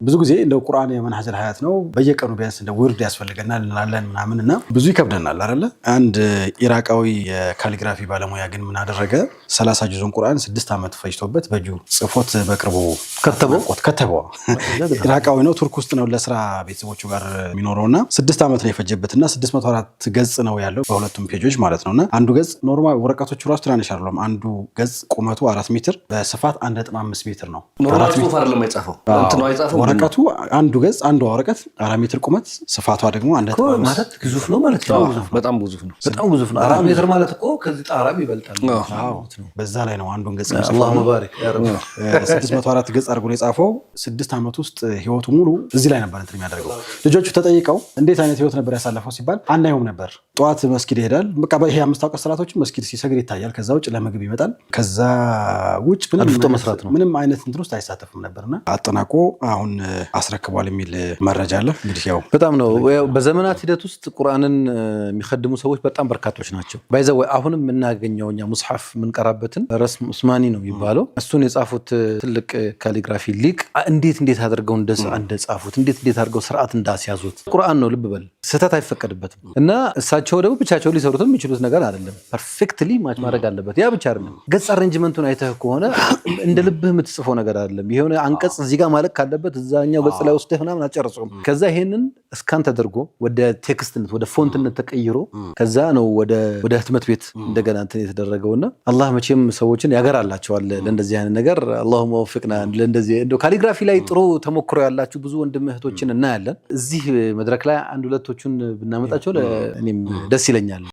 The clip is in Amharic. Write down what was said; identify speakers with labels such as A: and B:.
A: ብዙ ጊዜ እንደው ቁርአን የመንሐጅል ሀያት ነው በየቀኑ ቢያንስ እንደ ውርድ ያስፈልገናል እንላለን ምናምንና ብዙ ይከብደናል አይደለ? አንድ ኢራቃዊ የካሊግራፊ ባለሙያ ግን ምን አደረገ? 30 ጁዙን ቁርአን 6 ዓመት ፈጅቶበት በእጁ ጽፎት በቅርቡ ከተበው። ኢራቃዊ ነው፣ ቱርክ ውስጥ ነው ለስራ ቤተሰቦቹ ጋር የሚኖረውና 6 ዓመት ነው የፈጀበትና 604 ገጽ ነው ያለው በሁለቱም ፔጆች ማለት ነውና አንዱ ገጽ ኖርማል ወረቀቶቹ ራሱ ትናንሽ አይደለም። አንዱ ገጽ ቁመቱ 4 ሜትር በስፋት 1.5 ሜትር ነው።
B: ኖርማል ጽሁፍ አይደለም የጻፈው እንት ነው የጻፈው።
A: ወረቀቱ አንዱ ገጽ አንዱ ወረቀት 4 ሜትር ቁመት ስፋቷ ደግሞ 1.5
C: ማለት ግዙፍ ነው ማለት ነው።
B: በጣም ግዙፍ ነው።
C: በጣም ግዙፍ ነው። 4 ሜትር ማለት እኮ ከዚህ ጣራም ይበልጣል።
A: አዎ በዛ ላይ ነው አንዱን ገጽ
C: አላህ መባረክ ያ ረብ
A: 604 ገጽ አድርጎ የጻፈው 6 ዓመት ውስጥ ህይወቱ ሙሉ እዚህ ላይ ነበር እንትን የሚያደርገው። ልጆቹ ተጠይቀው እንዴት አይነት ህይወት ነበር ያሳለፈው ሲባል አናየውም ነበር። ጠዋት መስጊድ ይሄዳል። በቃ ይሄ 5 ወቅት ሰላቶች መስጊድ ሲሰግድ ይታያል። ከዛ ውጭ ለምግብ ይመጣል። ከዛ ውጭ ምንም አይነት እንትን ውስጥ አይሳተፍም ነበርና አጠናቆ አሁን አስረክቧል የሚል መረጃ አለ። እንግዲህ ያው
C: በጣም ነው በዘመናት ሂደት ውስጥ ቁርአንን የሚخدሙ ሰዎች በጣም በርካቶች ናቸው። ባይዘው አሁንም የምናገኘው እኛ ሙስሐፍ የምንቀራበትን ረስም ዑስማኒ ነው የሚባለው እሱን የጻፉት ትልቅ ካሊግራፊ ሊቅ እንዴት አድርገው እንደጻፉት እንዴት አድርገው ስርዓት እንዳስያዙት ቁርአን ነው። ልብ በል ስህተት አይፈቀድበትም እና እሳቸው ደግሞ ብቻቸው ሊሰሩት የሚችሉት ነገር አይደለም። ፐርፌክትሊ ማች ማድረግ አለበት። ያ ብቻ አይደለም፣ ገጽ አሬንጅመንቱን አይተህ ከሆነ እንደ ልብህ የምትጽፈው ነገር አይደለም። የሆነ አንቀጽ እዚህ ጋር ማለት ካለበት እዛኛው ገጽ ላይ ወስደህ ምናምን አጨርሰውም። ከዛ ይሄንን እስካን ተደርጎ ወደ ቴክስትነት ወደ ፎንትነት ተቀይሮ ከዛ ነው ወደ ህትመት ቤት እንደገና እንትን የተደረገውና አላህ መቼም ሰዎችን ያገራላቸዋል ለእንደዚህ አይነት ነገር። አላሁመ ወፍቅና ለእንደዚህ እንደው ካሊግራፊ ላይ ጥሩ ተሞክሮ ያላችሁ ብዙ ወንድም እህቶችን እናያለን። እዚህ መድረክ ላይ አንድ ሁለቶቹን ብናመጣቸው እኔም ደስ ይለኛል።